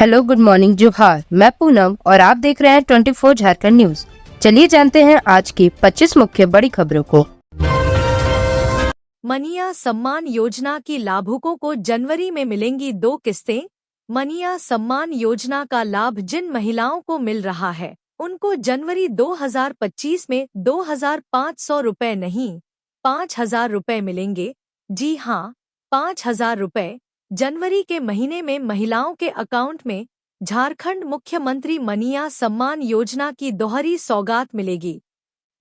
Hello, good morning, जोहार। मैं पूनम और आप देख रहे हैं 24 झारखंड न्यूज। चलिए जानते हैं आज की 25 मुख्य बड़ी खबरों को। मनिया सम्मान योजना की लाभुकों को जनवरी में मिलेंगी 2 किस्तें। मनिया सम्मान योजना का लाभ जिन महिलाओं को मिल रहा है उनको जनवरी 2025 में 2,500 रुपए नहीं 5,000 रुपए मिलेंगे। जी हाँ, 5,000 रुपए जनवरी के महीने में महिलाओं के अकाउंट में झारखंड मुख्यमंत्री मनिया सम्मान योजना की दोहरी सौगात मिलेगी।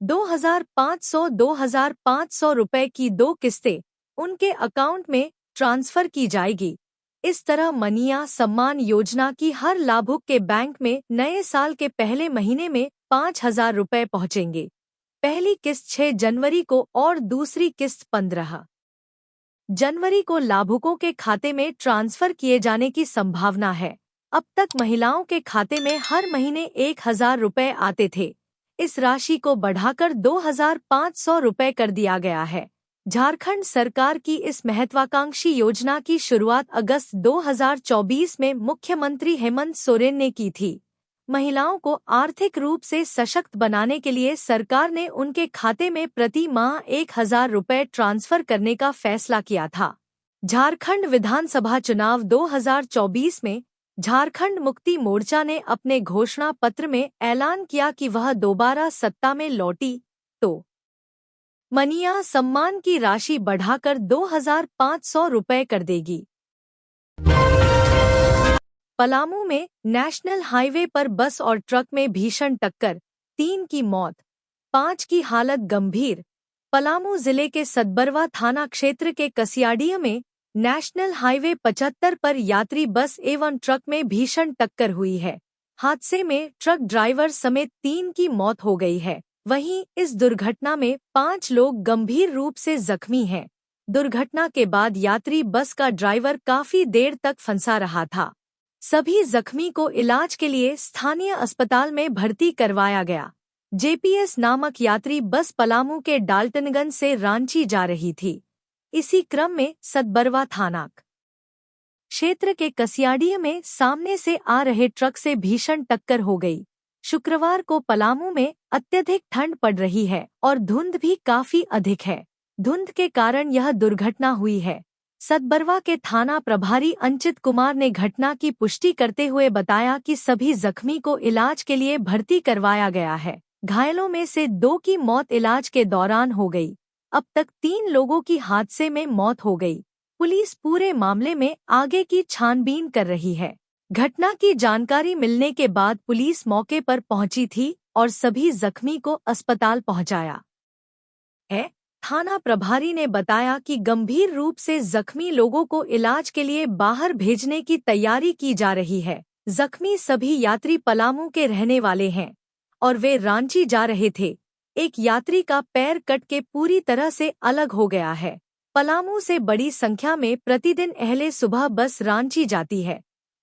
2,500 रुपए की 2 किस्तें उनके अकाउंट में ट्रांसफर की जाएगी। इस तरह मनिया सम्मान योजना की हर लाभुक के बैंक में नए साल के पहले महीने में 5,000 रुपए पहुंचेंगे। पहली किस्त 6 जनवरी को और दूसरी किस्त 15 जनवरी को लाभुकों के खाते में ट्रांसफर किए जाने की संभावना है। अब तक महिलाओं के खाते में हर महीने 1,000 रुपए आते थे। इस राशि को बढ़ाकर 2,500 रुपए कर दिया गया है। झारखंड सरकार की इस महत्वाकांक्षी योजना की शुरुआत अगस्त 2024 में मुख्यमंत्री हेमंत सोरेन ने की थी। महिलाओं को आर्थिक रूप से सशक्त बनाने के लिए सरकार ने उनके खाते में प्रति माह 1,000 रुपए ट्रांसफर करने का फैसला किया था। झारखंड विधानसभा चुनाव 2024 में झारखंड मुक्ति मोर्चा ने अपने घोषणा पत्र में ऐलान किया कि वह दोबारा सत्ता में लौटी तो मनिया सम्मान की राशि बढ़ाकर 2,500 रुपए कर देगी। पलामू में नेशनल हाईवे पर बस और ट्रक में भीषण टक्कर, 3 की मौत, 5 की हालत गंभीर। पलामू जिले के सतबरवा थाना क्षेत्र के कसियाडिया में नेशनल हाईवे 75 पर यात्री बस एवं ट्रक में भीषण टक्कर हुई है। हादसे में ट्रक ड्राइवर समेत 3 की मौत हो गई है। वहीं इस दुर्घटना में 5 लोग गंभीर रूप से जख्मी हैं। दुर्घटना के बाद यात्री बस का ड्राइवर काफी देर तक फंसा रहा था। सभी जख्मी को इलाज के लिए स्थानीय अस्पताल में भर्ती करवाया गया। जेपीएस नामक यात्री बस पलामू के डाल्टनगंज से रांची जा रही थी। इसी क्रम में सतबरवा थाना क्षेत्र के कसियाडिया में सामने से आ रहे ट्रक से भीषण टक्कर हो गई। शुक्रवार को पलामू में अत्यधिक ठंड पड़ रही है और धुंध भी काफी अधिक है। धुंध के कारण यह दुर्घटना हुई है। सतबरवा के थाना प्रभारी अंचित कुमार ने घटना की पुष्टि करते हुए बताया कि सभी जख्मी को इलाज के लिए भर्ती करवाया गया है। घायलों में से 2 की मौत इलाज के दौरान हो गई। अब तक 3 लोगों की हादसे में मौत हो गई। पुलिस पूरे मामले में आगे की छानबीन कर रही है। घटना की जानकारी मिलने के बाद पुलिस मौके पर पहुंची थी और सभी जख्मी को अस्पताल पहुंचाया है। थाना प्रभारी ने बताया कि गंभीर रूप से जख्मी लोगों को इलाज के लिए बाहर भेजने की तैयारी की जा रही है। जख्मी सभी यात्री पलामू के रहने वाले हैं और वे रांची जा रहे थे। एक यात्री का पैर कट के पूरी तरह से अलग हो गया है। पलामू से बड़ी संख्या में प्रतिदिन अहले सुबह बस रांची जाती है।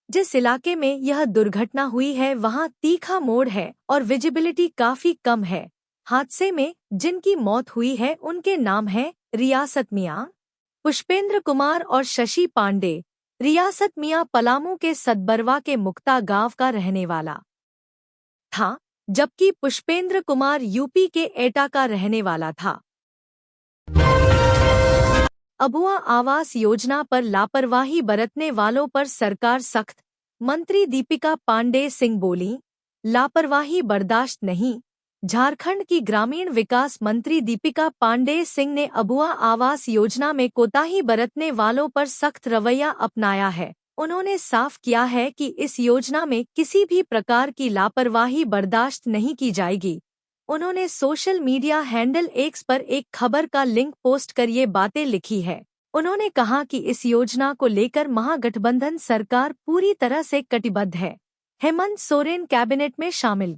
जिस इलाके में यह दुर्घटना हुई है वहां तीखा मोड़ है और विजिबिलिटी काफी कम है। हादसे में जिनकी मौत हुई है उनके नाम हैं रियासत मियां, पुष्पेंद्र कुमार और शशि पांडे। रियासत मियां पलामू के सतबरवा के मुक्ता गांव का रहने वाला था, जबकि पुष्पेंद्र कुमार यूपी के एटा का रहने वाला था। अबुआ आवास योजना पर लापरवाही बरतने वालों पर सरकार सख्त, मंत्री दीपिका पांडे सिंह बोलीं, लापरवाही बर्दाश्त नहीं। झारखंड की ग्रामीण विकास मंत्री दीपिका पांडे सिंह ने अबुआ आवास योजना में कोताही बरतने वालों पर सख्त रवैया अपनाया है। उन्होंने साफ किया है कि इस योजना में किसी भी प्रकार की लापरवाही बर्दाश्त नहीं की जाएगी। उन्होंने सोशल मीडिया हैंडल एक्स पर एक खबर का लिंक पोस्ट कर ये बातें लिखी है। उन्होंने कहा कि इस योजना को लेकर महागठबंधन सरकार पूरी तरह से कटिबद्ध है। हेमंत सोरेन कैबिनेट में शामिल।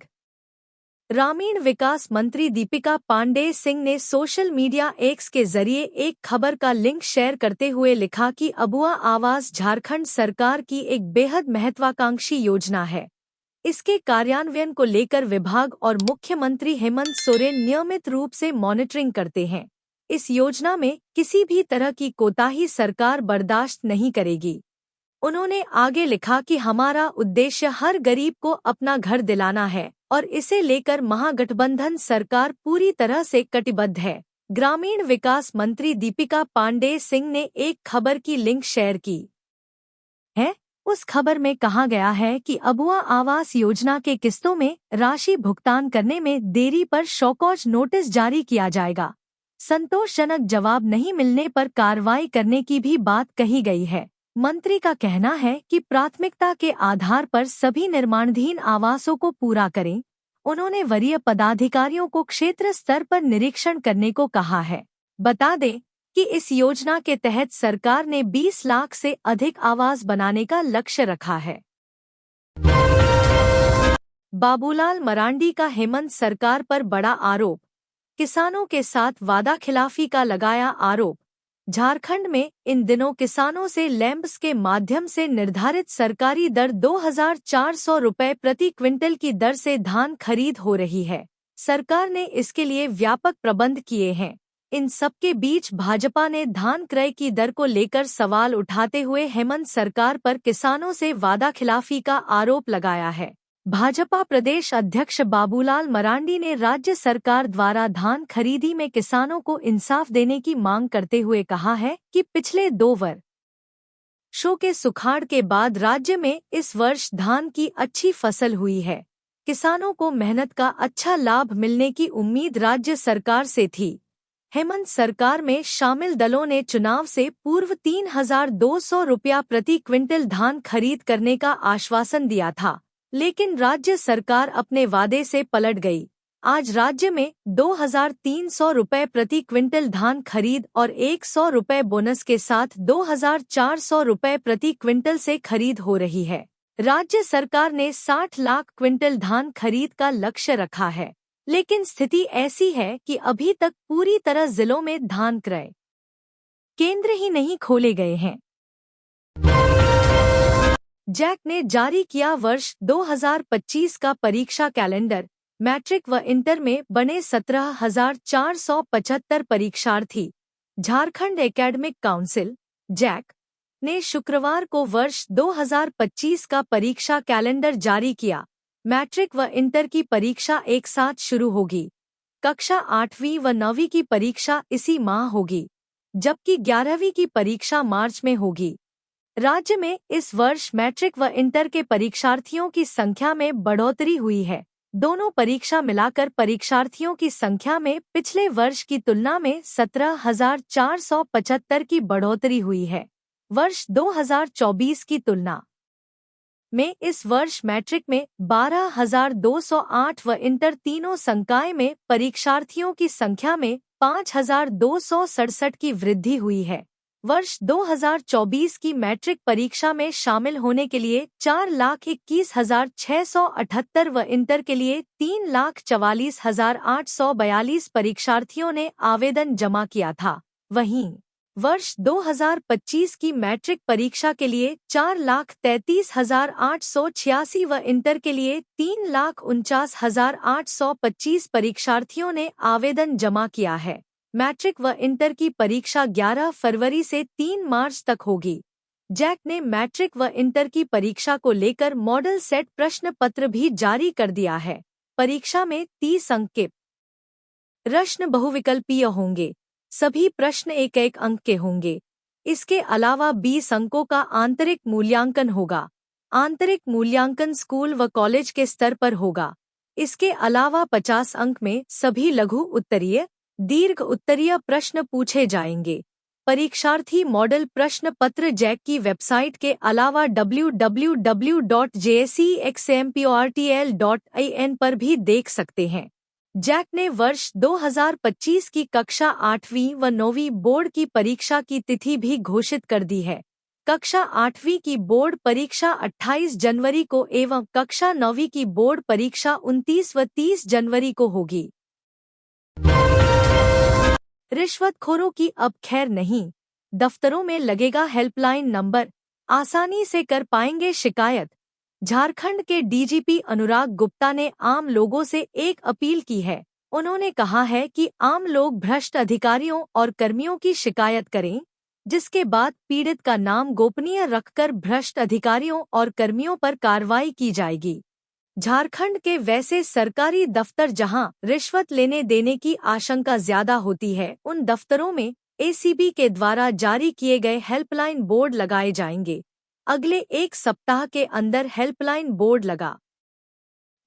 ग्रामीण विकास मंत्री दीपिका पांडे सिंह ने सोशल मीडिया एक्स के जरिए एक खबर का लिंक शेयर करते हुए लिखा कि अबुआ आवास झारखंड सरकार की एक बेहद महत्वाकांक्षी योजना है। इसके कार्यान्वयन को लेकर विभाग और मुख्यमंत्री हेमंत सोरेन नियमित रूप से मॉनिटरिंग करते हैं। इस योजना में किसी भी तरह की कोताही सरकार बर्दाश्त नहीं करेगी। उन्होंने आगे लिखा कि हमारा उद्देश्य हर गरीब को अपना घर दिलाना है और इसे लेकर महागठबंधन सरकार पूरी तरह से कटिबद्ध है। ग्रामीण विकास मंत्री दीपिका पांडेय सिंह ने एक खबर की लिंक शेयर की है। उस खबर में कहा गया है कि अबुआ आवास योजना के किस्तों में राशि भुगतान करने में देरी पर शौकौज नोटिस जारी किया जाएगा। संतोषजनक जवाब नहीं मिलने पर कार्रवाई करने की भी बात कही गई है। मंत्री का कहना है कि प्राथमिकता के आधार पर सभी निर्माणाधीन आवासों को पूरा करें। उन्होंने वरीय पदाधिकारियों को क्षेत्र स्तर पर निरीक्षण करने को कहा है। बता दें कि इस योजना के तहत सरकार ने 20 लाख से अधिक आवास बनाने का लक्ष्य रखा है। बाबूलाल मरांडी का हेमंत सरकार पर बड़ा आरोप। किसानों के साथ वादाखिलाफी का लगाया आरोप। झारखंड में इन दिनों किसानों से लैंप्स के माध्यम से निर्धारित सरकारी दर 2400 रुपए प्रति क्विंटल की दर से धान खरीद हो रही है। सरकार ने इसके लिए व्यापक प्रबंध किए हैं। इन सबके बीच भाजपा ने धान क्रय की दर को लेकर सवाल उठाते हुए हेमंत सरकार पर किसानों से वादाखिलाफी का आरोप लगाया है। भाजपा प्रदेश अध्यक्ष बाबूलाल मरांडी ने राज्य सरकार द्वारा धान खरीदी में किसानों को इंसाफ देने की मांग करते हुए कहा है कि पिछले 2 वर्षों के सुखाड़ के बाद राज्य में इस वर्ष धान की अच्छी फसल हुई है। किसानों को मेहनत का अच्छा लाभ मिलने की उम्मीद राज्य सरकार से थी। हेमंत सरकार में शामिल दलों ने चुनाव से पूर्व 3200 रुपया प्रति क्विंटल धान खरीद करने का आश्वासन दिया था, लेकिन राज्य सरकार अपने वादे से पलट गई। आज राज्य में 2300 रुपए प्रति क्विंटल धान खरीद और 100 रुपए बोनस के साथ 2400 रुपए प्रति क्विंटल से खरीद हो रही है। राज्य सरकार ने 60 लाख क्विंटल धान खरीद का लक्ष्य रखा है, लेकिन स्थिति ऐसी है कि अभी तक पूरी तरह जिलों में धान क्रय केंद्र ही नहीं खोले गए हैं। जैक ने जारी किया वर्ष 2025 का परीक्षा कैलेंडर। मैट्रिक व इंटर में बने 17,475 परीक्षार्थी। झारखंड एकेडमिक काउंसिल जैक ने शुक्रवार को वर्ष 2025 का परीक्षा कैलेंडर जारी किया। मैट्रिक व इंटर की परीक्षा एक साथ शुरू होगी। कक्षा 8वीं व 9वीं की परीक्षा इसी माह होगी, जबकि 11वीं की परीक्षा मार्च में होगी। राज्य में इस वर्ष मैट्रिक व इंटर के परीक्षार्थियों की संख्या में बढ़ोतरी हुई है। दोनों परीक्षा मिलाकर परीक्षार्थियों की संख्या में पिछले वर्ष की तुलना में 17,475 की बढ़ोतरी हुई है। वर्ष 2024 की तुलना में इस वर्ष मैट्रिक में 12,208 व इंटर तीनों संकाय में परीक्षार्थियों की संख्या में 5,267 की वृद्धि हुई है। वर्ष 2024 की मैट्रिक परीक्षा में शामिल होने के लिए 4,21,678 व इंटर के लिए 3,44,842 परीक्षार्थियों ने आवेदन जमा किया था। वहीं वर्ष 2025 की मैट्रिक परीक्षा के लिए 4,33,886 व इंटर के लिए 3,49,825 परीक्षार्थियों ने आवेदन जमा किया है। मैट्रिक व इंटर की परीक्षा 11 फरवरी से 3 मार्च तक होगी। जैक ने मैट्रिक व इंटर की परीक्षा को लेकर मॉडल सेट प्रश्न पत्र भी जारी कर दिया है। परीक्षा में 30 अंक के प्रश्न बहुविकल्पीय होंगे। सभी प्रश्न 1-1 अंक के होंगे। इसके अलावा 20 अंकों का आंतरिक मूल्यांकन होगा। आंतरिक मूल्यांकन स्कूल व कॉलेज के स्तर पर होगा। इसके अलावा 50 अंक में सभी लघु उत्तरीय, दीर्घ उत्तरीय प्रश्न पूछे जाएंगे। परीक्षार्थी मॉडल प्रश्न पत्र जैक की वेबसाइट के अलावा www.jcexamportl.in पर भी देख सकते हैं। जैक ने वर्ष 2025 की कक्षा 8वीं व 9वीं बोर्ड की परीक्षा की तिथि भी घोषित कर दी है। कक्षा 8वीं की बोर्ड परीक्षा 28 जनवरी को एवं कक्षा 9वीं की बोर्ड परीक्षा 29 व 30 जनवरी को होगी। रिश्वतखोरों की अब खैर नहीं, दफ्तरों में लगेगा हेल्पलाइन नंबर, आसानी से कर पाएंगे शिकायत। झारखंड के डीजीपी अनुराग गुप्ता ने आम लोगों से एक अपील की है। उन्होंने कहा है कि आम लोग भ्रष्ट अधिकारियों और कर्मियों की शिकायत करें जिसके बाद पीड़ित का नाम गोपनीय रखकर भ्रष्ट अधिकारियों और कर्मियों पर कार्रवाई की जाएगी। झारखंड के वैसे सरकारी दफ्तर जहां रिश्वत लेने देने की आशंका ज्यादा होती है, उन दफ्तरों में एसीबी के द्वारा जारी किए गए हेल्पलाइन बोर्ड लगाए जाएंगे। अगले 1 सप्ताह के अंदर हेल्पलाइन बोर्ड लगा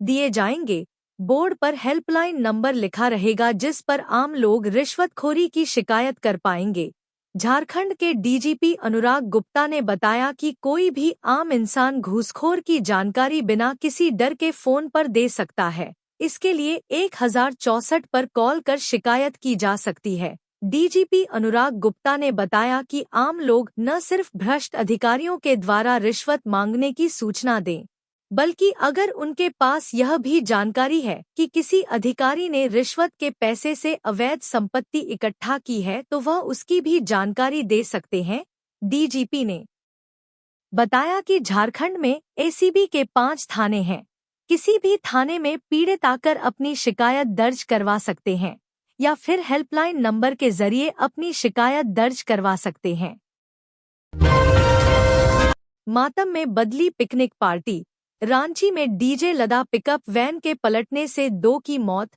दिए जाएंगे। बोर्ड पर हेल्पलाइन नंबर लिखा रहेगा जिस पर आम लोग रिश्वतखोरी की शिकायत कर पाएंगे। झारखंड के डीजीपी अनुराग गुप्ता ने बताया कि कोई भी आम इंसान घूसखोर की जानकारी बिना किसी डर के फोन पर दे सकता है। इसके लिए 1064 पर कॉल कर शिकायत की जा सकती है। डीजीपी अनुराग गुप्ता ने बताया कि आम लोग न सिर्फ भ्रष्ट अधिकारियों के द्वारा रिश्वत मांगने की सूचना दें, बल्कि अगर उनके पास यह भी जानकारी है कि किसी अधिकारी ने रिश्वत के पैसे से अवैध संपत्ति इकट्ठा की है तो वह उसकी भी जानकारी दे सकते हैं। डीजीपी ने बताया कि झारखंड में एसीबी के 5 थाने हैं। किसी भी थाने में पीड़ित आकर अपनी शिकायत दर्ज करवा सकते हैं या फिर हेल्पलाइन नंबर के जरिए अपनी शिकायत दर्ज करवा सकते हैं। मातम में बदली पिकनिक पार्टी। रांची में डीजे लदा पिकअप वैन के पलटने से 2 की मौत,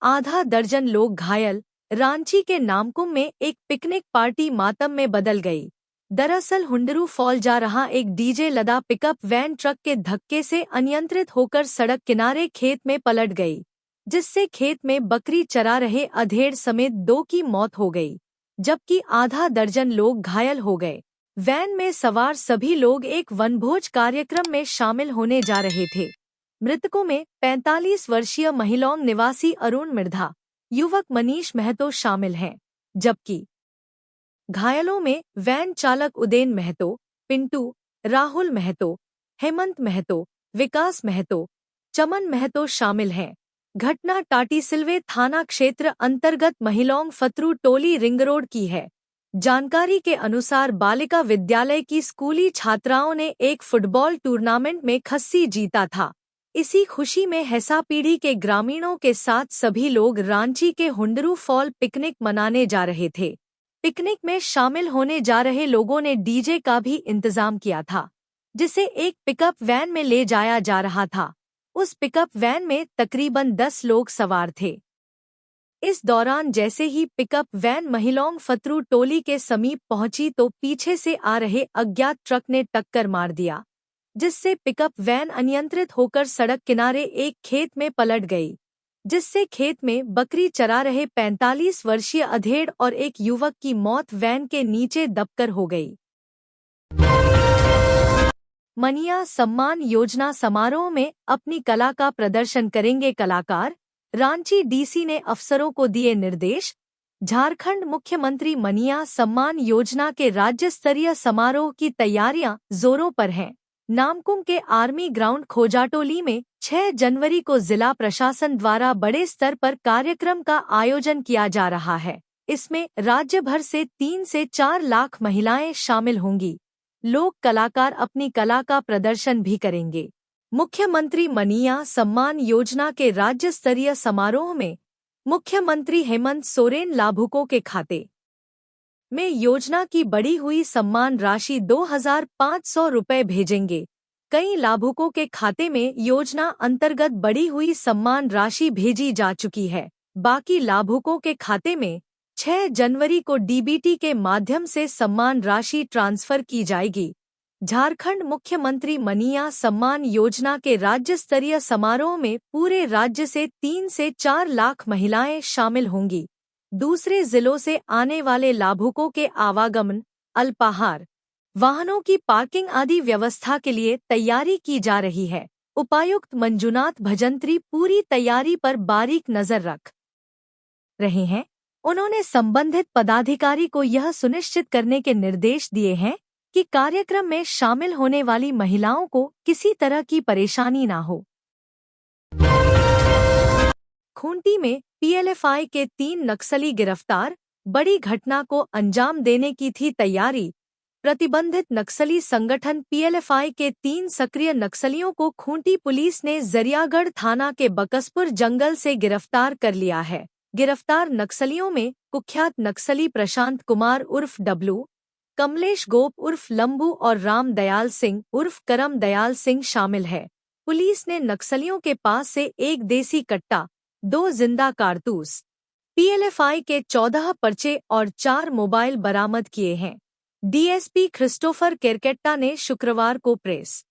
आधा दर्जन लोग घायल। रांची के नामकुम में एक पिकनिक पार्टी मातम में बदल गई। दरअसल हुंडरू फॉल जा रहा एक डीजे लदा पिकअप वैन ट्रक के धक्के से अनियंत्रित होकर सड़क किनारे खेत में पलट गई, जिससे खेत में बकरी चरा रहे अधेड़ समेत 2 की मौत हो गई, जबकि आधा दर्जन लोग घायल हो गए। वैन में सवार सभी लोग एक वनभोज कार्यक्रम में शामिल होने जा रहे थे। मृतकों में 45 वर्षीय महिलौंग निवासी अरुण मिर्धा, युवक मनीष महतो शामिल हैं, जबकि घायलों में वैन चालक उदेन महतो, पिंटू, राहुल महतो, हेमंत महतो, विकास महतो, चमन महतो शामिल हैं। घटना टाटीसिलवे थाना क्षेत्र अंतर्गत महिलौंग फतरू टोली रिंग रोड की है। जानकारी के अनुसार बालिका विद्यालय की स्कूली छात्राओं ने एक फुटबॉल टूर्नामेंट में खस्सी जीता था। इसी खुशी में हैसापीढ़ी के ग्रामीणों के साथ सभी लोग रांची के हुंडरू फॉल पिकनिक मनाने जा रहे थे। पिकनिक में शामिल होने जा रहे लोगों ने डीजे का भी इंतजाम किया था, जिसे एक पिकअप वैन में ले जाया जा रहा था। उस पिकअप वैन में तकरीबन 10 लोग सवार थे। इस दौरान जैसे ही पिकअप वैन महिलौंग फतरू टोली के समीप पहुंची तो पीछे से आ रहे अज्ञात ट्रक ने टक्कर मार दिया, जिससे पिकअप वैन अनियंत्रित होकर सड़क किनारे एक खेत में पलट गई, जिससे खेत में बकरी चरा रहे 45 वर्षीय अधेड़ और एक युवक की मौत वैन के नीचे दबकर हो गई। मनिया सम्मान योजना समारोह में अपनी कला का प्रदर्शन करेंगे कलाकार। रांची डीसी ने अफसरों को दिए निर्देश। झारखंड मुख्यमंत्री मनिया सम्मान योजना के राज्य स्तरीय समारोह की तैयारियां जोरों पर हैं। नामकुम के आर्मी ग्राउंड खोजाटोली में 6 जनवरी को जिला प्रशासन द्वारा बड़े स्तर पर कार्यक्रम का आयोजन किया जा रहा है। इसमें राज्य भर से 3 से 4 लाख महिलाएं शामिल होंगी। लोक कलाकार अपनी कला का प्रदर्शन भी करेंगे। मुख्यमंत्री मनिया सम्मान योजना के राज्य स्तरीय समारोह में मुख्यमंत्री हेमंत सोरेन लाभुकों के खाते में योजना की बढ़ी हुई सम्मान राशि 2,500 रुपये भेजेंगे। कई लाभुकों के खाते में योजना अंतर्गत बढ़ी हुई सम्मान राशि भेजी जा चुकी है। बाकी लाभुकों के खाते में 6 जनवरी को डीबीटी के माध्यम से सम्मान राशि ट्रांसफर की जाएगी। झारखंड मुख्यमंत्री मनिया सम्मान योजना के राज्य स्तरीय समारोह में पूरे राज्य से 3 से 4 लाख महिलाएं शामिल होंगी। दूसरे जिलों से आने वाले लाभुकों के आवागमन, अल्पाहार, वाहनों की पार्किंग आदि व्यवस्था के लिए तैयारी की जा रही है। उपायुक्त मंजुनाथ भजंत्री पूरी तैयारी पर बारीक नजर रख रहे हैं। उन्होंने संबंधित पदाधिकारी को यह सुनिश्चित करने के निर्देश दिए हैं कि कार्यक्रम में शामिल होने वाली महिलाओं को किसी तरह की परेशानी ना हो। खूंटी में पीएलएफआई के 3 नक्सली गिरफ्तार। बड़ी घटना को अंजाम देने की थी तैयारी। प्रतिबंधित नक्सली संगठन पीएलएफआई के 3 सक्रिय नक्सलियों को खूंटी पुलिस ने जरियागढ़ थाना के बकसपुर जंगल से गिरफ्तार कर लिया है। गिरफ्तार नक्सलियों में कुख्यात नक्सली प्रशांत कुमार उर्फ डब्लू, कमलेश गोप उर्फ लंबू और राम दयाल सिंह उर्फ करम दयाल सिंह शामिल है। पुलिस ने नक्सलियों के पास से एक देसी कट्टा, 2 जिंदा कारतूस, पीएलएफआई के 14 पर्चे और 4 मोबाइल बरामद किए हैं। डीएसपी क्रिस्टोफर केरकेट्टा ने शुक्रवार को प्रेस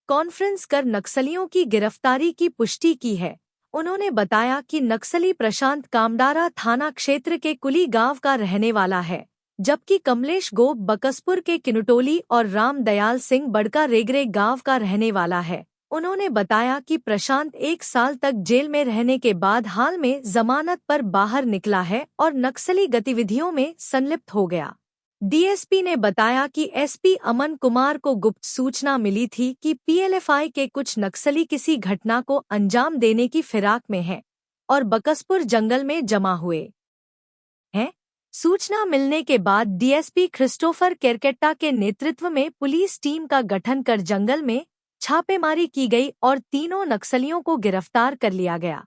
कॉन्फ्रेंस कर नक्सलियों की गिरफ्तारी की पुष्टि की है। उन्होंने बताया कि नक्सली प्रशांत कामडारा थाना क्षेत्र के कुली गांव का रहने वाला है, जबकि कमलेश गोप बकसपुर के किनुटोली और राम दयाल सिंह बड़का रेगरे गांव का रहने वाला है। उन्होंने बताया कि प्रशांत 1 साल तक जेल में रहने के बाद हाल में जमानत पर बाहर निकला है और नक्सली गतिविधियों में संलिप्त हो गया। डीएसपी ने बताया कि एसपी अमन कुमार को गुप्त सूचना मिली थी कि पीएलएफआई के कुछ नक्सली किसी घटना को अंजाम देने की फिराक में हैं और बकसपुर जंगल में जमा हुए हैं। सूचना मिलने के बाद डीएसपी क्रिस्टोफर केरकेट्टा के नेतृत्व में पुलिस टीम का गठन कर जंगल में छापेमारी की गई और तीनों नक्सलियों को गिरफ्तार कर लिया गया।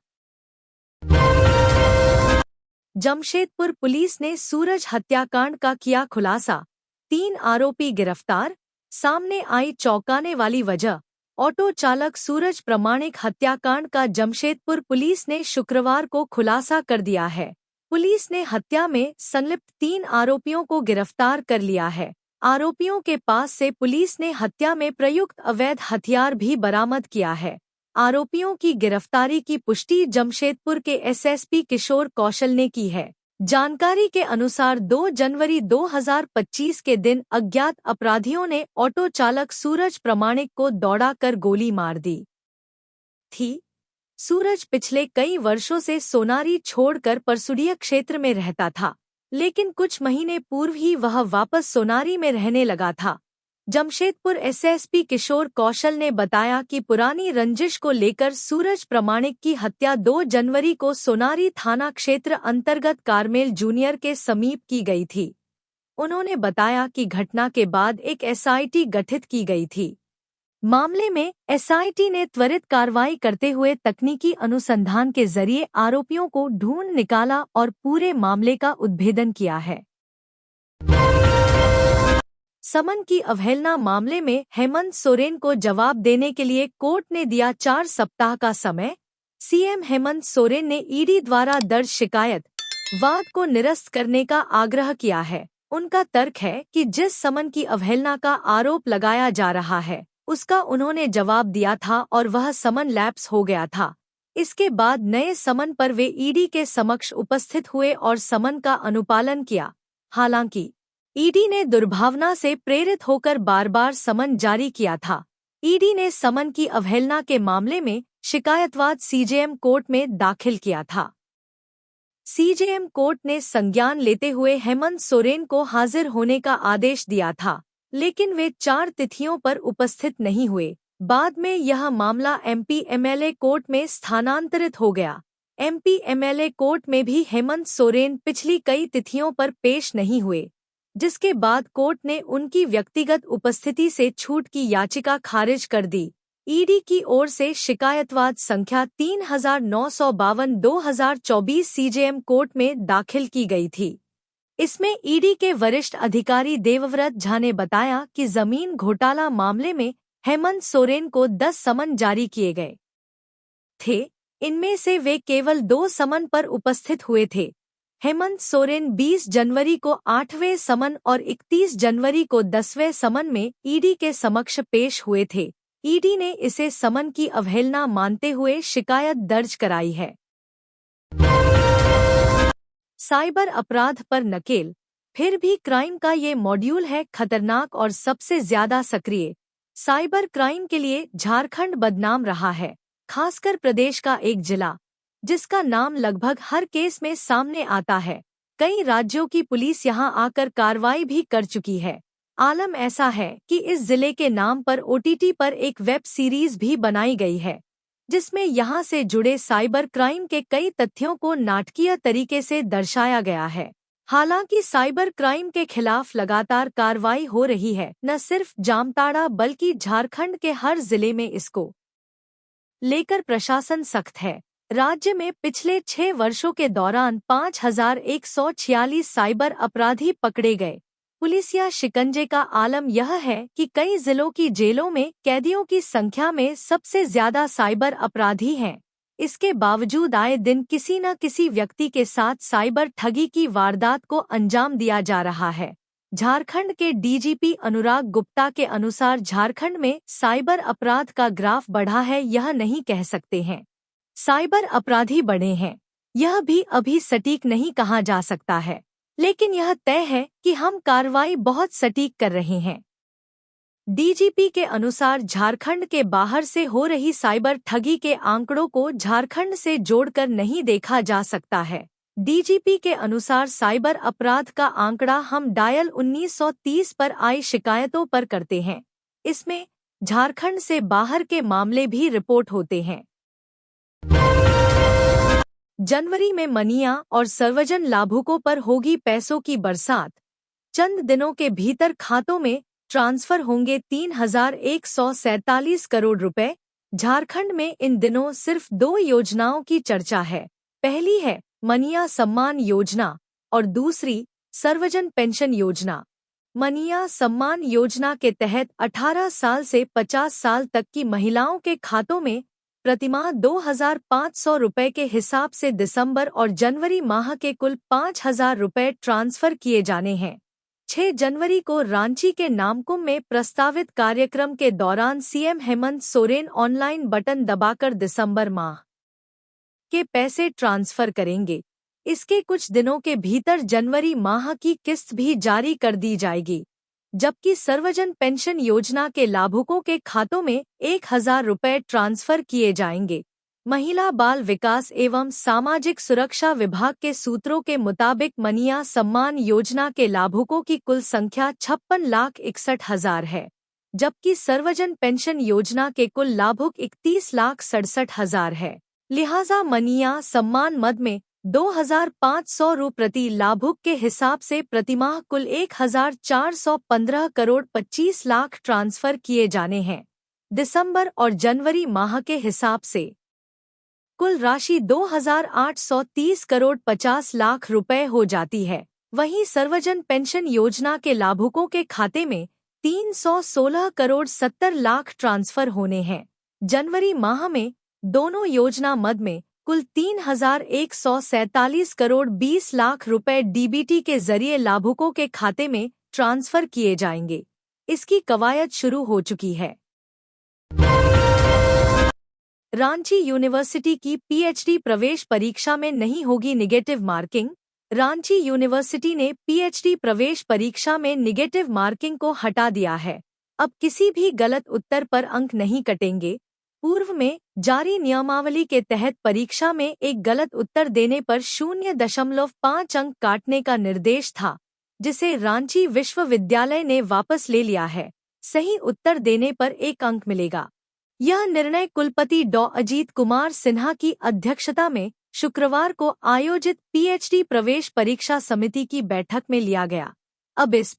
जमशेदपुर पुलिस ने सूरज हत्याकांड का किया खुलासा, 3 आरोपी गिरफ्तार। सामने आई चौंकाने वाली वजह। ऑटो चालक सूरज प्रमाणिक हत्याकांड का जमशेदपुर पुलिस ने शुक्रवार को खुलासा कर दिया है। पुलिस ने हत्या में संलिप्त 3 आरोपियों को गिरफ्तार कर लिया है। आरोपियों के पास से पुलिस ने हत्या में प्रयुक्त अवैध हथियार भी बरामद किया है। आरोपियों की गिरफ्तारी की पुष्टि जमशेदपुर के एसएसपी किशोर कौशल ने की है। जानकारी के अनुसार 2 जनवरी 2025 के दिन अज्ञात अपराधियों ने ऑटो चालक सूरज प्रमाणिक को दौड़ाकर गोली मार दी थी। सूरज पिछले कई वर्षों से सोनारी छोड़कर परसुडिया क्षेत्र में रहता था, लेकिन कुछ महीने पूर्व ही वह वापस सोनारी में रहने लगा था। जमशेदपुर एसएसपी किशोर कौशल ने बताया कि पुरानी रंजिश को लेकर सूरज प्रमाणिक की हत्या 2 जनवरी को सोनारी थाना क्षेत्र अंतर्गत कारमेल जूनियर के समीप की गई थी। उन्होंने बताया कि घटना के बाद एक एसआईटी गठित की गई थी। मामले में एसआईटी ने त्वरित कार्रवाई करते हुए तकनीकी अनुसंधान के जरिए आरोपियों को ढूंढ निकाला और पूरे मामले का उद्भेदन किया है। समन की अवहेलना मामले में हेमंत सोरेन को जवाब देने के लिए कोर्ट ने दिया 4 सप्ताह का समय। सीएम हेमंत सोरेन ने ईडी द्वारा दर्ज शिकायत वाद को निरस्त करने का आग्रह किया है। उनका तर्क है कि जिस समन की अवहेलना का आरोप लगाया जा रहा है, उसका उन्होंने जवाब दिया था और वह समन लैप्स हो गया था। इसके बाद नए समन पर वे ईडी के समक्ष उपस्थित हुए और समन का अनुपालन किया। हालांकि ईडी ने दुर्भावना से प्रेरित होकर बार बार समन जारी किया था। ईडी ने समन की अवहेलना के मामले में शिकायतवाद सीजेएम कोर्ट में दाखिल किया था। सीजेएम कोर्ट ने संज्ञान लेते हुए हेमंत सोरेन को हाजिर होने का आदेश दिया था, लेकिन वे 4 तिथियों पर उपस्थित नहीं हुए। बाद में यह मामला एमपी एमएलए कोर्ट में स्थानांतरित हो गया। एमपी एमएलए कोर्ट में भी हेमंत सोरेन पिछली कई तिथियों पर पेश नहीं हुए, जिसके बाद कोर्ट ने उनकी व्यक्तिगत उपस्थिति से छूट की याचिका खारिज कर दी। ईडी की ओर से शिकायतवाद संख्या 3952/2024 सीजेएम कोर्ट में दाखिल की गई थी। इसमें ईडी के वरिष्ठ अधिकारी देवव्रत झा ने बताया कि जमीन घोटाला मामले में हेमंत सोरेन को 10 समन जारी किए गए थे। इनमें से वे केवल 2 समन पर उपस्थित हुए थे। हेमंत सोरेन 20 जनवरी को 8वें समन और 31 जनवरी को 10वें समन में ईडी के समक्ष पेश हुए थे। ईडी ने इसे समन की अवहेलना मानते हुए शिकायत दर्ज कराई है। साइबर अपराध पर नकेल, फिर भी क्राइम का ये मॉड्यूल है खतरनाक और सबसे ज्यादा सक्रिय। साइबर क्राइम के लिए झारखंड बदनाम रहा है, खासकर प्रदेश का एक जिला जिसका नाम लगभग हर केस में सामने आता है। कई राज्यों की पुलिस यहां आकर कार्रवाई भी कर चुकी है। आलम ऐसा है कि इस जिले के नाम पर ओटीटी पर एक वेब सीरीज भी बनाई गई है, जिसमें यहां से जुड़े साइबर क्राइम के कई तथ्यों को नाटकीय तरीके से दर्शाया गया है। हालांकि साइबर क्राइम के खिलाफ लगातार कार्रवाई हो रही है। न सिर्फ जामताड़ा बल्कि झारखंड के हर जिले में इसको लेकर प्रशासन सख्त है। राज्य में पिछले 6 वर्षों के दौरान 5146 साइबर अपराधी पकड़े गए। पुलिसिया शिकंजे का आलम यह है कि कई जिलों की जेलों में कैदियों की संख्या में सबसे ज्यादा साइबर अपराधी हैं। इसके बावजूद आए दिन किसी न किसी व्यक्ति के साथ साइबर ठगी की वारदात को अंजाम दिया जा रहा है। झारखंड के डीजीपी अनुराग गुप्ता के अनुसार झारखंड में साइबर अपराध का ग्राफ बढ़ा है, यह नहीं कह सकते हैं साइबर अपराधी बढ़े हैं। यह भी अभी सटीक नहीं कहा जा सकता है, लेकिन यह तय है कि हम कार्रवाई बहुत सटीक कर रहे हैं। डीजीपी के अनुसार झारखंड के बाहर से हो रही साइबर ठगी के आंकड़ों को झारखंड से जोड़कर नहीं देखा जा सकता है। डीजीपी के अनुसार साइबर अपराध का आंकड़ा हम डायल 1930 पर आई शिकायतों पर करते हैं। इसमें झारखंड से बाहर के मामले भी रिपोर्ट होते हैं। जनवरी में मनिया और सर्वजन लाभुकों पर होगी पैसों की बरसात। चंद दिनों के भीतर खातों में ट्रांसफर होंगे 3,147 करोड़ रुपए। झारखंड में इन दिनों सिर्फ 2 योजनाओं की चर्चा है। पहली है मनिया सम्मान योजना और दूसरी सर्वजन पेंशन योजना। मनिया सम्मान योजना के तहत 18 साल से 50 साल तक की महिलाओं के खातों में प्रतिमाह 2,500 रुपए के हिसाब से दिसंबर और जनवरी माह के कुल 5,000 रुपए ट्रांसफर किए जाने हैं। 6 जनवरी को रांची के नामकुम में प्रस्तावित कार्यक्रम के दौरान CM Hemant Soren online button दबाकर दिसंबर माह के पैसे ट्रांसफर करेंगे। इसके कुछ दिनों के भीतर जनवरी माह की किस्त भी जारी कर दी जाएगी, जबकि सर्वजन पेंशन योजना के लाभुकों के खातों में 1,000 रुपए ट्रांसफर किए जाएंगे। महिला बाल विकास एवं सामाजिक सुरक्षा विभाग के सूत्रों के मुताबिक मनिया सम्मान योजना के लाभुकों की कुल संख्या 56,61,000 है, जबकि सर्वजन पेंशन योजना के कुल लाभुक 31,67,000 है। लिहाजा मनिया सम्मान मद में 2,500 रु प्रति लाभुक के हिसाब से प्रतिमाह कुल 1,415 करोड़ 25 लाख ट्रांसफर किए जाने हैं। दिसंबर और जनवरी माह के हिसाब से कुल राशि 2,830 करोड़ 50 लाख रुपए हो जाती है। वहीं सर्वजन पेंशन योजना के लाभुकों के खाते में 316 करोड़ 70 लाख ट्रांसफर होने हैं। जनवरी माह में दोनों योजना मद में कुल 3,147 करोड़ 20 लाख रुपए डीबीटी के जरिए लाभुकों के खाते में ट्रांसफर किए जाएंगे। इसकी कवायद शुरू हो चुकी है। रांची यूनिवर्सिटी की पीएचडी प्रवेश परीक्षा में नहीं होगी निगेटिव मार्किंग। रांची यूनिवर्सिटी ने पीएचडी प्रवेश परीक्षा में निगेटिव मार्किंग को हटा दिया है। अब किसी भी गलत उत्तर पर अंक नहीं कटेंगे। पूर्व में जारी नियमावली के तहत परीक्षा में एक गलत उत्तर देने पर 0.5 अंक काटने का निर्देश था, जिसे रांची विश्वविद्यालय ने वापस ले लिया है। सही उत्तर देने पर 1 अंक मिलेगा। यह निर्णय कुलपति डॉ अजीत कुमार सिन्हा की अध्यक्षता में शुक्रवार को आयोजित पीएचडी प्रवेश परीक्षा समिति की बैठक में लिया गया। अब इस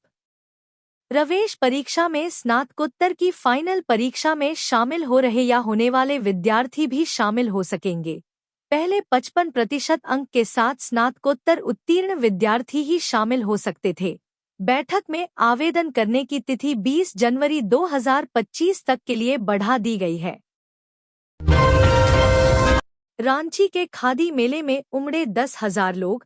प्रवेश परीक्षा में स्नातकोत्तर की फाइनल परीक्षा में शामिल हो रहे या होने वाले विद्यार्थी भी शामिल हो सकेंगे। पहले 55% अंक के साथ स्नातकोत्तर उत्तीर्ण विद्यार्थी ही शामिल हो सकते थे। बैठक में आवेदन करने की तिथि 20 जनवरी 2025 तक के लिए बढ़ा दी गई है। रांची के खादी मेले में उमड़े 10,000 लोग।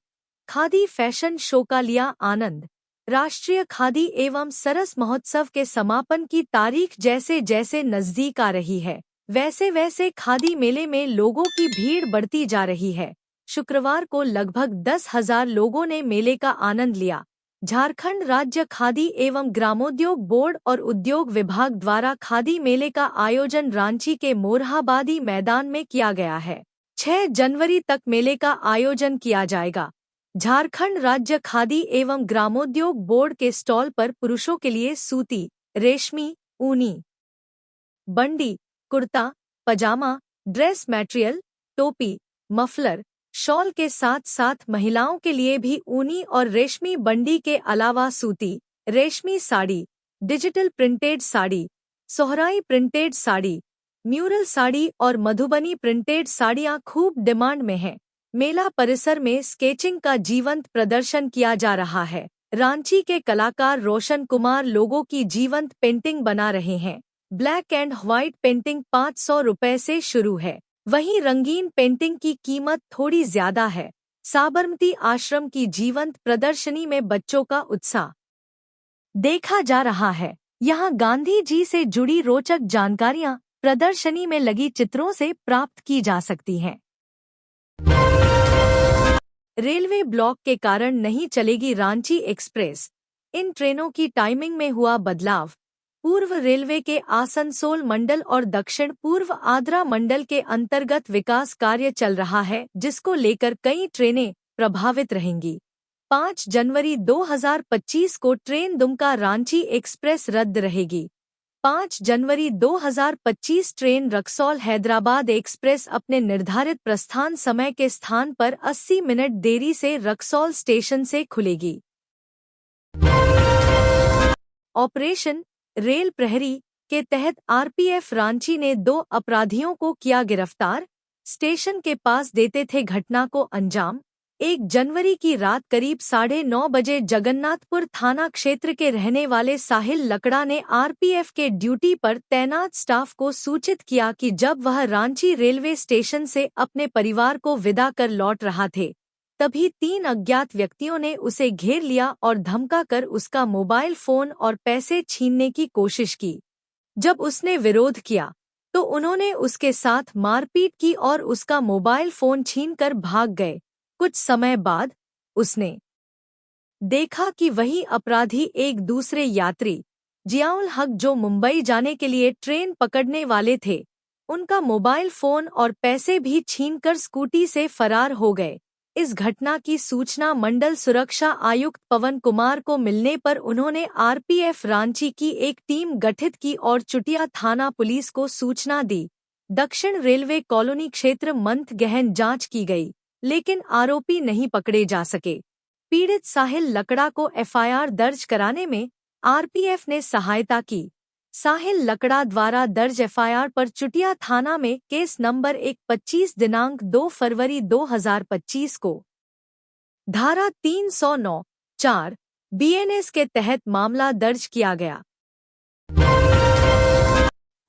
खादी फैशन शो का लिया आनंद। राष्ट्रीय खादी एवं सरस महोत्सव के समापन की तारीख जैसे जैसे नजदीक आ रही है, वैसे वैसे खादी मेले में लोगों की भीड़ बढ़ती जा रही है। शुक्रवार को लगभग 10,000 लोगों ने मेले का आनंद लिया। झारखंड राज्य खादी एवं ग्रामोद्योग बोर्ड और उद्योग विभाग द्वारा खादी मेले का आयोजन रांची के मोरहाबादी मैदान में किया गया है। 6 जनवरी तक मेले का आयोजन किया जाएगा। झारखंड राज्य खादी एवं ग्रामोद्योग बोर्ड के स्टॉल पर पुरुषों के लिए सूती, रेशमी, ऊनी, बंडी, कुर्ता, पजामा, ड्रेस मटेरियल, टोपी, मफलर, शॉल के साथ साथ महिलाओं के लिए भी ऊनी और रेशमी बंडी के अलावा सूती, रेशमी sari, digital printed sari, Sohrai printed sari, mural sari और मधुबनी प्रिंटेड साड़ियां खूब डिमांड में हैं। मेला परिसर में स्केचिंग का जीवंत प्रदर्शन किया जा रहा है। रांची के कलाकार रोशन कुमार लोगों की जीवंत पेंटिंग बना रहे हैं। ब्लैक एंड व्हाइट पेंटिंग 500 रुपए से शुरू है, वहीं रंगीन पेंटिंग की कीमत थोड़ी ज्यादा है। साबरमती आश्रम की जीवंत प्रदर्शनी में बच्चों का उत्साह देखा जा रहा है। यहाँ गांधी जी से जुड़ी रोचक जानकारियाँ प्रदर्शनी में लगी चित्रों से प्राप्त की जा सकती हैं। रेलवे ब्लॉक के कारण नहीं चलेगी रांची एक्सप्रेस। इन ट्रेनों की टाइमिंग में हुआ बदलाव। पूर्व रेलवे के आसनसोल मंडल और दक्षिण पूर्व आद्रा मंडल के अंतर्गत विकास कार्य चल रहा है, जिसको लेकर कई ट्रेनें प्रभावित रहेंगी। 5 जनवरी 2025 को ट्रेन दुमका रांची एक्सप्रेस रद्द रहेगी। 5 जनवरी 2025 ट्रेन रक्सौल हैदराबाद एक्सप्रेस अपने निर्धारित प्रस्थान समय के स्थान पर 80 मिनट देरी से रक्सौल स्टेशन से खुलेगी। ऑपरेशन रेल प्रहरी के तहत आरपीएफ रांची ने 2 अपराधियों को किया गिरफ्तार। स्टेशन के पास देते थे घटना को अंजाम। 1 जनवरी की रात करीब 9:30 बजे जगन्नाथपुर थाना क्षेत्र के रहने वाले साहिल लकड़ा ने आरपीएफ के ड्यूटी पर तैनात स्टाफ को सूचित किया कि जब वह रांची रेलवे स्टेशन से अपने परिवार को विदा कर लौट रहा थे, तभी 3 अज्ञात व्यक्तियों ने उसे घेर लिया और धमकाकर उसका मोबाइल फोन और पैसे छीनने की कोशिश की। जब उसने विरोध किया तो उन्होंने उसके साथ मारपीट की और उसका मोबाइल फोन छीनकर भाग गए। कुछ समय बाद उसने देखा कि वही अपराधी एक दूसरे यात्री जियाउल हक, जो मुंबई जाने के लिए ट्रेन पकड़ने वाले थे, उनका मोबाइल फोन और पैसे भी छीनकर स्कूटी से फरार हो गए। इस घटना की सूचना मंडल सुरक्षा आयुक्त पवन कुमार को मिलने पर उन्होंने आरपीएफ रांची की एक टीम गठित की और चुटिया थाना पुलिस को सूचना दी। दक्षिण रेलवे कॉलोनी क्षेत्र मंथ गहन जांच की गई, लेकिन आरोपी नहीं पकड़े जा सके। पीड़ित साहिल लकड़ा को एफआईआर दर्ज कराने में आरपीएफ ने सहायता की। साहिल लकड़ा द्वारा दर्ज एफआईआर पर चुटिया थाना में केस नंबर 125 दिनांक 2 फरवरी 2025 को धारा 309(4) बीएनएस के तहत मामला दर्ज किया गया।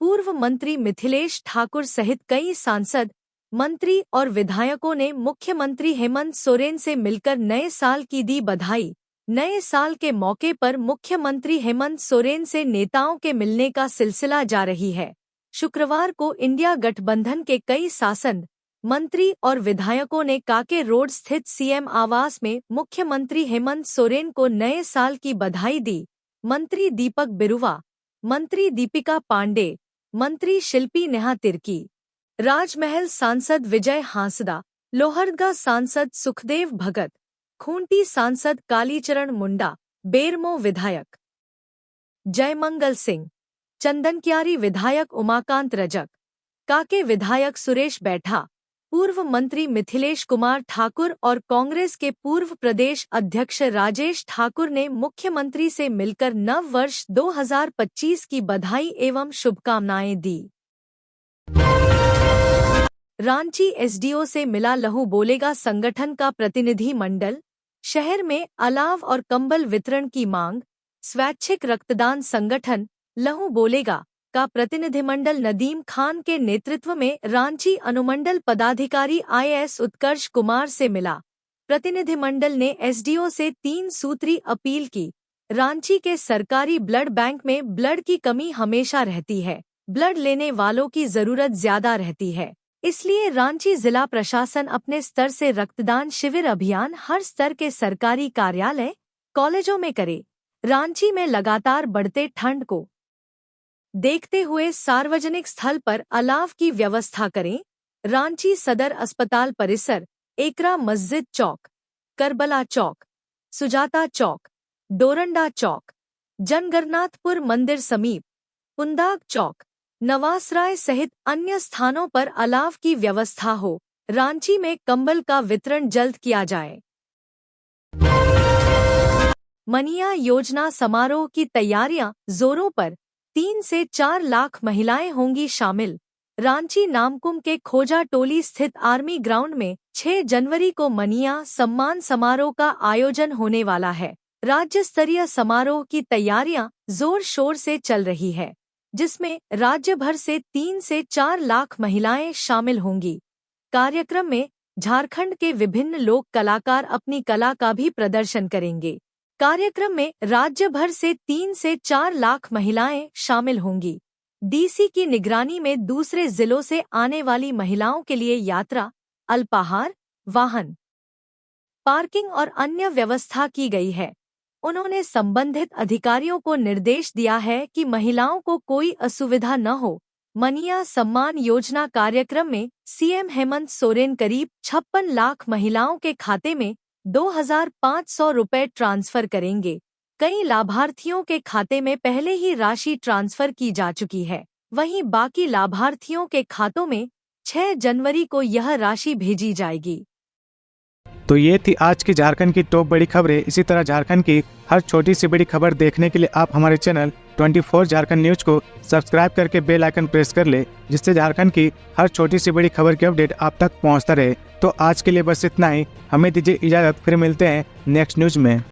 पूर्व मंत्री मिथिलेश ठाकुर सहित कई सांसद, मंत्री और विधायकों ने मुख्यमंत्री हेमंत सोरेन से मिलकर नए साल की दी बधाई। नए साल के मौके पर मुख्यमंत्री हेमंत सोरेन से नेताओं के मिलने का सिलसिला जारी है। शुक्रवार को इंडिया गठबंधन के कई सांसद, मंत्री और विधायकों ने काके रोड स्थित सीएम आवास में मुख्यमंत्री हेमंत सोरेन को नए साल की बधाई दी। मंत्री दीपक बिरुवा, मंत्री दीपिका पांडे, मंत्री शिल्पी नेहा तिर्की, राजमहल सांसद विजय हांसदा, लोहरदगा सांसद सुखदेव भगत, खूंटी सांसद कालीचरण मुंडा, बेरमो विधायक जयमंगल सिंह, चंदनकियारी विधायक उमाकांत रजक, काके विधायक सुरेश बैठा, पूर्व मंत्री मिथिलेश कुमार ठाकुर और कांग्रेस के पूर्व प्रदेश अध्यक्ष राजेश ठाकुर ने मुख्यमंत्री से मिलकर नव वर्ष 2025 की बधाई एवं शुभकामनाएं दी। रांची एसडीओ से मिला लहू बोलेगा संगठन का प्रतिनिधि मंडल। शहर में अलाव और कंबल वितरण की मांग। स्वैच्छिक रक्तदान संगठन लहू बोलेगा का प्रतिनिधिमंडल नदीम खान के नेतृत्व में रांची अनुमंडल पदाधिकारी आईएएस उत्कर्ष कुमार से मिला। प्रतिनिधिमंडल ने एसडीओ से 3 सूत्री अपील की। रांची के सरकारी ब्लड बैंक में ब्लड की कमी हमेशा रहती है। ब्लड लेने वालों की जरूरत ज्यादा रहती है, इसलिए रांची जिला प्रशासन अपने स्तर से रक्तदान शिविर अभियान हर स्तर के सरकारी कार्यालय, कॉलेजों में करे। रांची में लगातार बढ़ते ठंड को देखते हुए सार्वजनिक स्थल पर अलाव की व्यवस्था करें। रांची सदर अस्पताल परिसर, एकरा मस्जिद चौक, करबला चौक, सुजाता चौक, डोरंडा चौक, जनगरनाथपुर मंदिर समीप, पुंदाग चौक, नवासराय सहित अन्य स्थानों पर अलाव की व्यवस्था हो। रांची में कंबल का वितरण जल्द किया जाए। मनिया योजना समारोह की तैयारियां जोरों पर। 3 से 4 लाख महिलाएं होंगी शामिल। रांची नामकुम के खोजा टोली स्थित आर्मी ग्राउंड में 6 जनवरी को मनिया सम्मान समारोह का आयोजन होने वाला है। राज्य स्तरीय समारोह की तैयारियां जोर शोर से चल रही है, जिसमें राज्य भर से 3 से 4 लाख महिलाएं शामिल होंगी। कार्यक्रम में झारखंड के विभिन्न लोक कलाकार अपनी कला का भी प्रदर्शन करेंगे। कार्यक्रम में राज्य भर से 3 से 4 लाख महिलाएं शामिल होंगी। डीसी की निगरानी में दूसरे जिलों से आने वाली महिलाओं के लिए यात्रा, अल्पाहार, वाहन, पार्किंग और अन्य व्यवस्था की गई है। उन्होंने संबंधित अधिकारियों को निर्देश दिया है कि महिलाओं को कोई असुविधा न हो। मनिया सम्मान योजना कार्यक्रम में सीएम हेमंत सोरेन करीब 56 लाख महिलाओं के खाते में 2,500 रुपए ट्रांसफर करेंगे। कई लाभार्थियों के खाते में पहले ही राशि ट्रांसफर की जा चुकी है, वहीं बाकी लाभार्थियों के खातों में 6 जनवरी को यह राशि भेजी जाएगी। तो ये थी आज की झारखंड की टॉप बड़ी खबरें। इसी तरह झारखंड की हर छोटी सी बड़ी खबर देखने के लिए आप हमारे चैनल 24 झारखंड न्यूज को सब्सक्राइब करके बेल आइकन प्रेस कर ले, जिससे झारखंड की हर छोटी सी बड़ी खबर की अपडेट आप तक पहुंचता रहे। तो आज के लिए बस इतना ही, हमें दीजिए इजाजत, फिर मिलते हैं नेक्स्ट न्यूज में।